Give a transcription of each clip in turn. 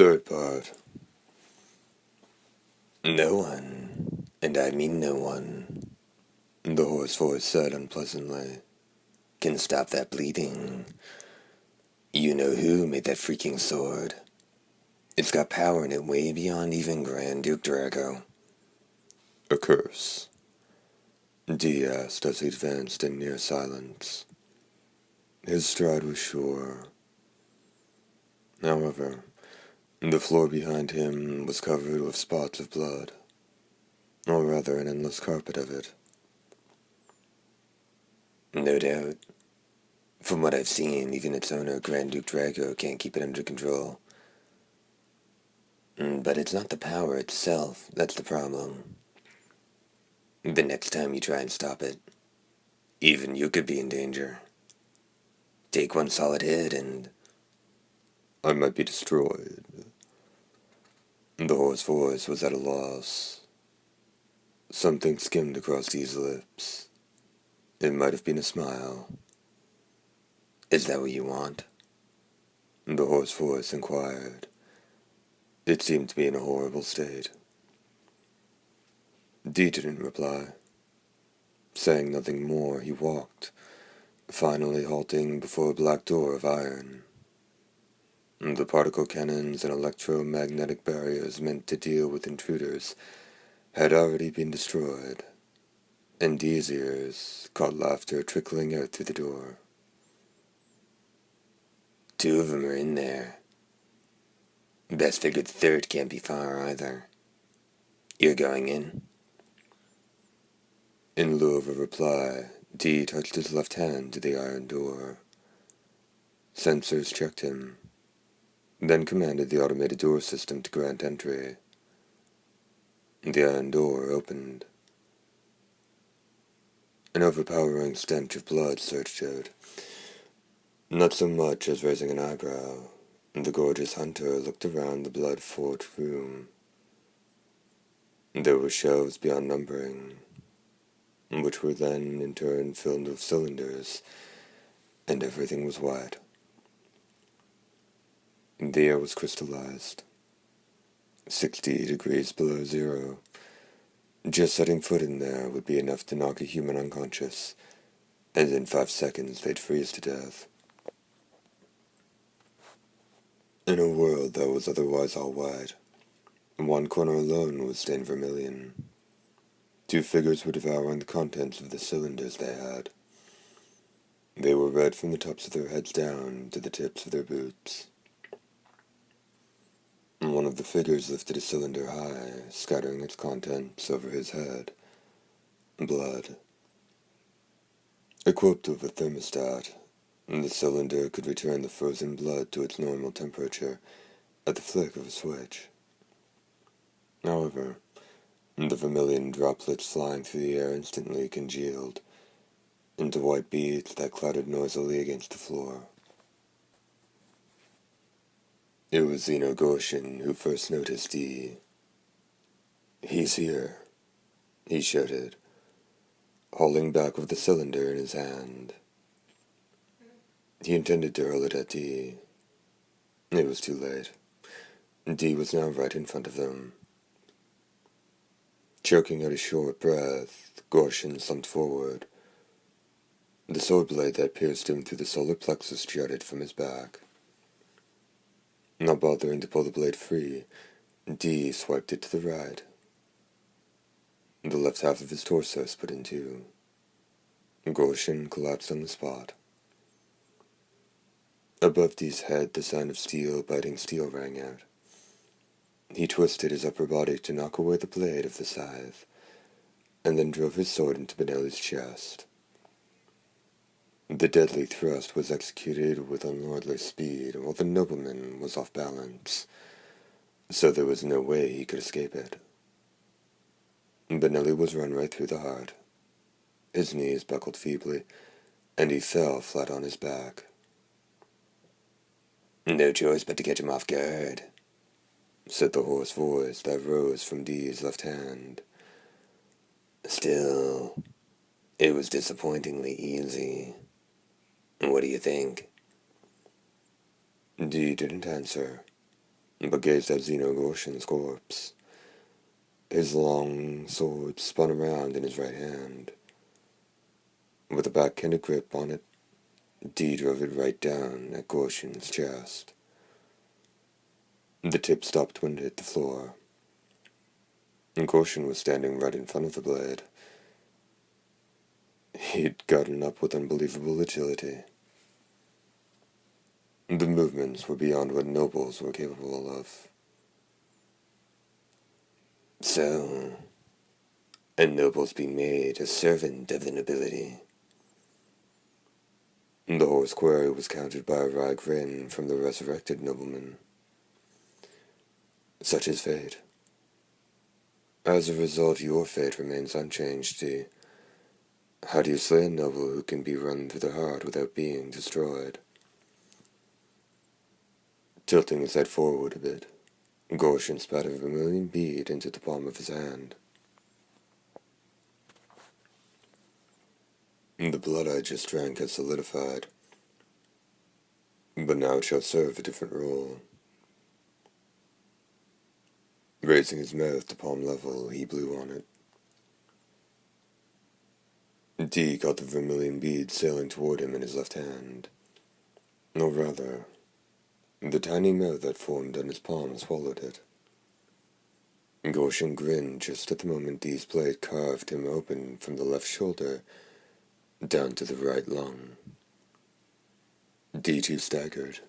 Third part. No one, and I mean no one, the hoarse voice said unpleasantly, can stop that bleeding. You know who made that freaking sword. It's got power in it way beyond even Grand Duke Drago. A curse? Dee asked as he advanced in near silence. His stride was sure. However, the floor behind him was covered with spots of blood, or rather an endless carpet of it. No doubt. From what I've seen, even its owner, Grand Duke Drago, can't keep it under control. But it's not the power itself that's the problem. The next time you try and stop it, even you could be in danger. Take one solid hit and I might be destroyed. The hoarse voice was at a loss. Something skimmed across Dee's lips. It might have been a smile. Is that what you want? The hoarse voice inquired. It seemed to be in a horrible state. Dee didn't reply. Saying nothing more, he walked, finally halting before a black door of iron. The particle cannons and electromagnetic barriers meant to deal with intruders had already been destroyed, and Dee's ears caught laughter trickling out through the door. Two of them are in there. Best figured the third can't be far either. You're going in? In lieu of a reply, Dee touched his left hand to the iron door. Sensors checked him, then commanded the automated door system to grant entry. The iron door opened. An overpowering stench of blood surged out. Not so much as raising an eyebrow, the gorgeous hunter looked around the blood-forged room. There were shelves beyond numbering, which were then in turn filled with cylinders, and everything was white. The air was crystallized, 60 degrees below zero. Just setting foot in there would be enough to knock a human unconscious, and in 5 seconds they'd freeze to death. In a world that was otherwise all white, one corner alone was stained vermilion. Two figures were devouring the contents of the cylinders they had. They were red from the tops of their heads down to the tips of their boots. One of the figures lifted a cylinder high, scattering its contents over his head. Blood. Equipped with a thermostat, the cylinder could return the frozen blood to its normal temperature at the flick of a switch. However, the vermilion droplets flying through the air instantly congealed into white beads that clattered noisily against the floor. It was Zeno Goshen who first noticed Dee. "He's here," he shouted, hauling back with the cylinder in his hand. He intended to hurl it at Dee. It was too late. Dee was now right in front of them. Choking out a short breath, Goshen slumped forward. The sword blade that pierced him through the solar plexus jutted from his back. Not bothering to pull the blade free, Dee swiped it to the right. The left half of his torso split in two. Goshen collapsed on the spot. Above Dee's head, the sound of steel biting steel rang out. He twisted his upper body to knock away the blade of the scythe, and then drove his sword into Benelli's chest. The deadly thrust was executed with unlordly speed, while the nobleman was off balance, so there was no way he could escape it. Benelli was run right through the heart. His knees buckled feebly, and he fell flat on his back. "No choice but to catch him off guard," said the hoarse voice that rose from Dee's left hand. "Still, it was disappointingly easy. What do you think?" Dee didn't answer. but gazed at Xenogortian's corpse. His long sword spun around in his right hand. With a backhanded grip on it, Dee drove it right down at Gortian's chest. The tip stopped when it hit the floor, and Gortian was standing right in front of the blade. He'd gotten up with unbelievable agility. The movements were beyond what nobles were capable of. So, a noble's been made a servant of the nobility. The horse quarry was countered by a wry grin from the resurrected nobleman. Such is fate. As a result, your fate remains unchanged, Dee. How do you slay a noble who can be run through the heart without being destroyed? Tilting his head forward a bit, Gortian spat a vermilion bead into the palm of his hand. The blood I just drank has solidified, but now it shall serve a different role. Raising his mouth to palm level, he blew on it. Dee caught the vermilion bead sailing toward him in his left hand. Or rather, the tiny mouth that formed on his palm swallowed it. Gortian grinned just at the moment Dee's blade carved him open from the left shoulder down to the right lung. Dee too staggered.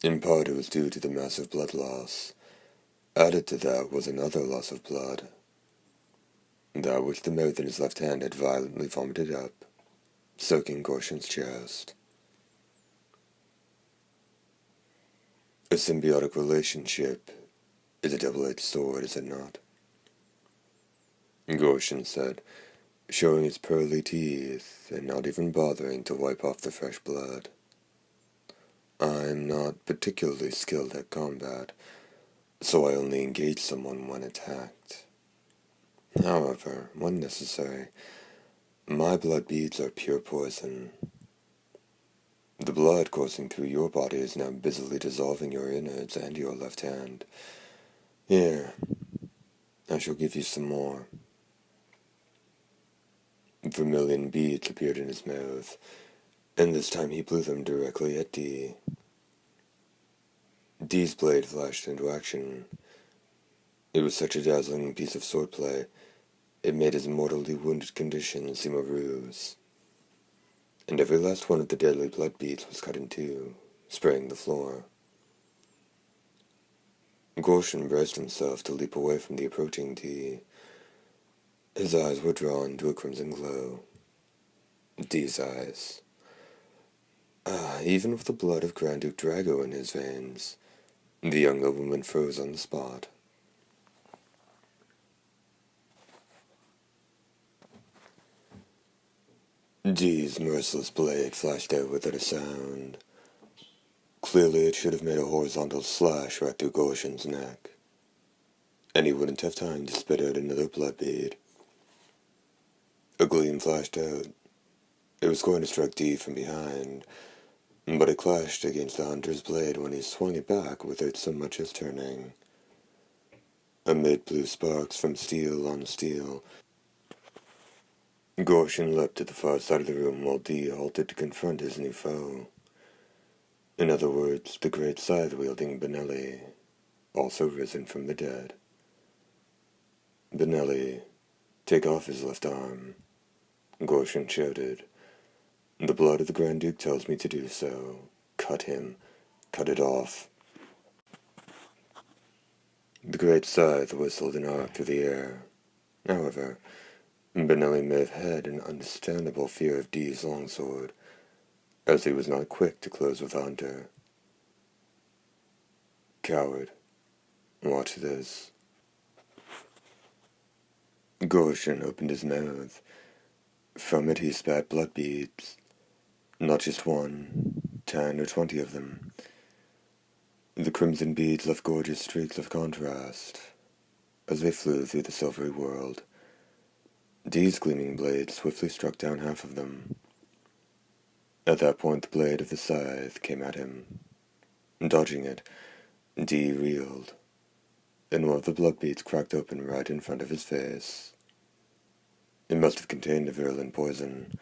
In part it was due to the massive blood loss. Added to that was another loss of blood, that which the mouth in his left hand had violently vomited up, soaking Gortian's chest. A symbiotic relationship is a double-edged sword, is it not? Gortian said, showing his pearly teeth and not even bothering to wipe off the fresh blood. I'm not particularly skilled at combat, so I only engage someone when attacked. However, when necessary, my blood beads are pure poison. The blood coursing through your body is now busily dissolving your innards and your left hand. Here, I shall give you some more. Vermilion beads appeared in his mouth, and this time he blew them directly at Dee. Dee's blade flashed into action. It was such a dazzling piece of swordplay, it made his mortally wounded condition seem a ruse. And every last one of the deadly blood beads was cut in two, spraying the floor. Gortian braced himself to leap away from the approaching Dee. His eyes were drawn to a crimson glow. Dee's eyes. Even with the blood of Grand Duke Drago in his veins, the young nobleman froze on the spot. Dee's merciless blade flashed out without a sound. Clearly it should have made a horizontal slash right through Gortian's neck, and he wouldn't have time to spit out another blood bead. A gleam flashed out. It was going to strike Dee from behind, but it clashed against the hunter's blade when he swung it back without so much as turning. Amid blue sparks from steel on steel, Gortian leapt to the far side of the room while Dee halted to confront his new foe. In other words, the great scythe-wielding Benelli, also risen from the dead. Benelli, take off his left arm, Gortian shouted. The blood of the Grand Duke tells me to do so. Cut him. Cut it off. The great scythe whistled an arc through the air. However, Benelli may have had an understandable fear of Dee's longsword, as he was not quick to close with the hunter. Coward, watch this. Gortian opened his mouth. From it he spat blood beads. Not just 1, 10 or 20 of them. The crimson beads left gorgeous streaks of contrast as they flew through the silvery world. Dee's gleaming blade swiftly struck down half of them. At that point the blade of the scythe came at him. Dodging it, Dee reeled, and one of the blood beads cracked open right in front of his face. It must have contained a virulent poison,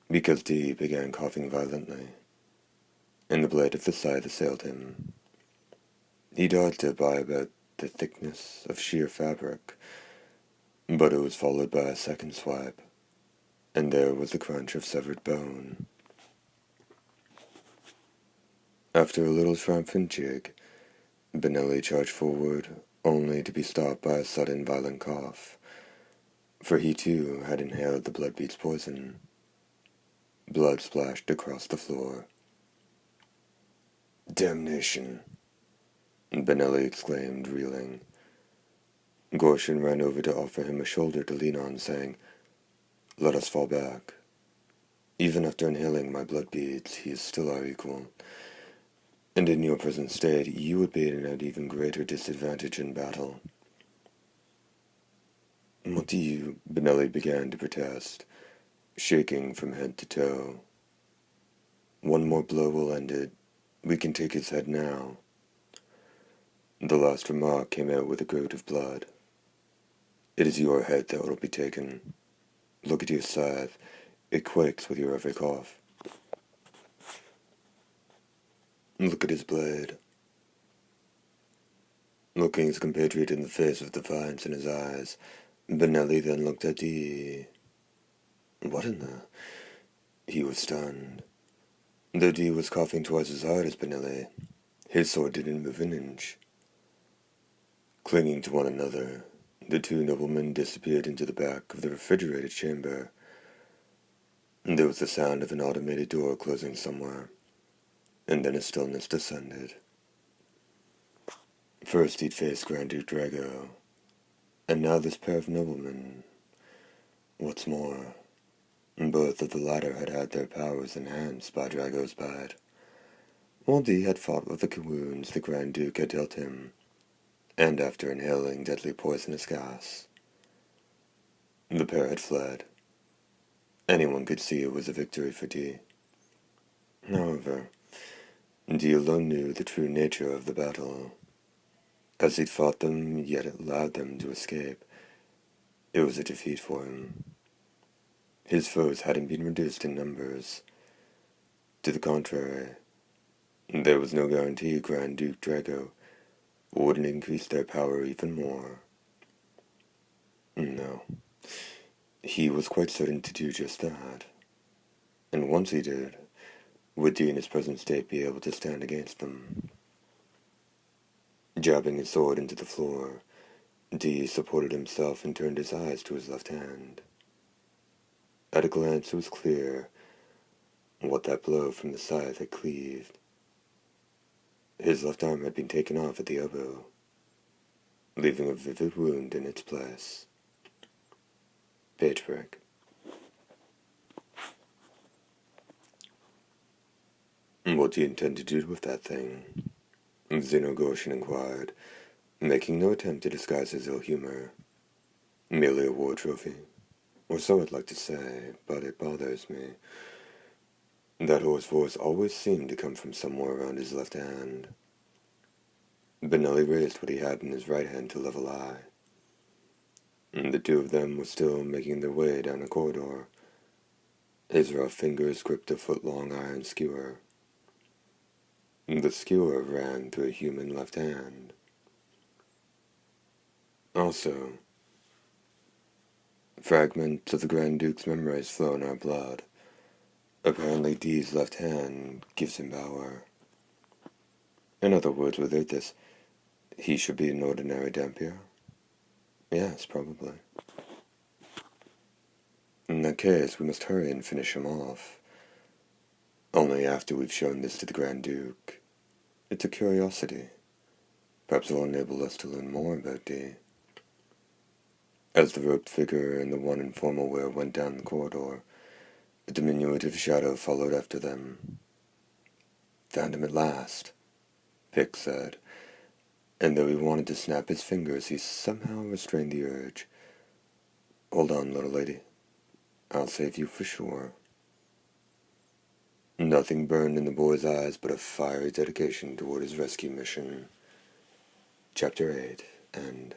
because Dee began coughing violently, and the blade of the scythe assailed him. He dodged it by about the thickness of sheer fabric, but it was followed by a second swipe, and there was the crunch of severed bone. After a little triumphant jig, Benelli charged forward, only to be stopped by a sudden violent cough, for he too had inhaled the bloodbeat's poison. Blood splashed across the floor. "Damnation!" Benelli exclaimed, reeling. Gorshin ran over to offer him a shoulder to lean on, saying, "Let us fall back. Even after inhaling my blood beads, he is still our equal. And in your present state, you would be at an even greater disadvantage in battle." "What do you—" Benelli began to protest, shaking from head to toe. "One more blow will end it. We can take his head now." The last remark came out with a gurgle of blood. "It is your head that will be taken. Look at your scythe. It quakes with your every cough. Look at his blade." Looking his compatriot in the face with defiance in his eyes, Benelli then looked at Dee. What in the... He was stunned. Though Dee was coughing twice as hard as Benelli, his sword didn't move an inch. Clinging to one another, the two noblemen disappeared into the back of the refrigerated chamber. There was the sound of an automated door closing somewhere, and then a stillness descended. First he'd faced Grand Duke Drago, and now this pair of noblemen. What's more, both of the latter had had their powers enhanced by Drago's bite. While Dee had fought with the wounds the Grand Duke had dealt him, and after inhaling deadly poisonous gas. The pair had fled. Anyone could see it was a victory for Dee. However, Dee alone knew the true nature of the battle. As he'd fought them, yet allowed them to escape, it was a defeat for him. His foes hadn't been reduced in numbers. To the contrary, there was no guarantee Grand Duke Drago wouldn't increase their power even more. No, he was quite certain to do just that. And once he did, would Dee in his present state be able to stand against them? Jabbing his sword into the floor, Dee supported himself and turned his eyes to his left hand. At a glance it was clear what that blow from the scythe had cleaved. His left arm had been taken off at the elbow, leaving a vivid wound in its place. Page break. "What do you intend to do with that thing?" Xenogorshin inquired, making no attempt to disguise his ill humor. "Merely a war trophy, or so I'd like to say, but it bothers me. That horse voice always seemed to come from somewhere around his left hand." Benelli raised what he had in his right hand to level eye. The two of them were still making their way down a corridor. His rough fingers gripped a foot-long iron skewer. The skewer ran through a human left hand. Also, fragments of the Grand Duke's memories flow in our blood. Apparently Dee's left hand gives him power. In other words, without this, he should be an ordinary Dhampir? Yes, probably. In that case, we must hurry and finish him off. Only after we've shown this to the Grand Duke. It's a curiosity. Perhaps it'll enable us to learn more about Dee. As the robed figure and the one in formal wear went down the corridor, a diminutive shadow followed after them. "Found him at last," Pick said, and though he wanted to snap his fingers, he somehow restrained the urge. "Hold on, little lady. I'll save you for sure." Nothing burned in the boy's eyes but a fiery dedication toward his rescue mission. Chapter 8, and